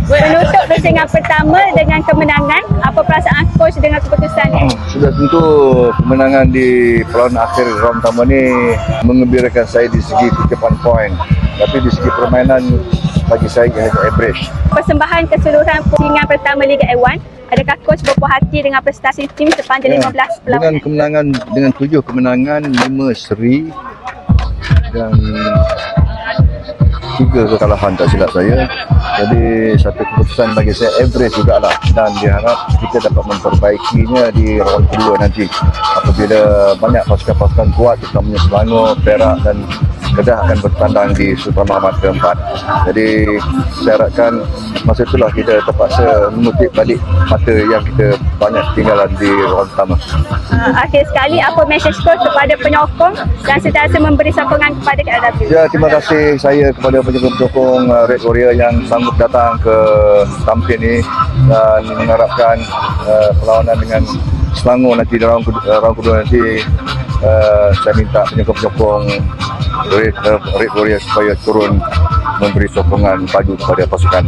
Menutup pertandingan pertama dengan kemenangan, apa perasaan coach dengan keputusan ni? Sudah tentu kemenangan di perlawanan akhir round pertama ni mengembirakan saya di segi kutipan poin. Tapi di segi permainan bagi saya hanya average. Persembahan keseluruhan pertandingan pertama Liga A1, adakah coach berpuas hati dengan prestasi tim sepanjang 15 Dengan perlawanan? kemenangan, dengan 7 kemenangan, 5 seri dan 3 kekalahan tak silap saya. Jadi satu keputusan bagi saya average jugalah, dan diharap kita dapat memperbaikinya di round kedua nanti apabila banyak pasukan-pasukan kuat terutamanya Selangor, Perak dan Kedah akan bertandang di Sultan Mahmud keempat. Jadi saya harapkan masa itulah kita terpaksa mengutip balik mata yang kita banyak ketinggalan di round pertama. Akhir sekali, apa message coach kepada penyokong dan sentiasa memberi sokongan kepada KLW? Ya, terima kasih saya kepada penyokong Red Warrior yang sanggup datang ke tampil ini dan mengharapkan perlawanan dengan Selangor nanti di round kedua nanti. Saya minta penyokong Red Warrior supaya turun memberi sokongan baju kepada pasukan.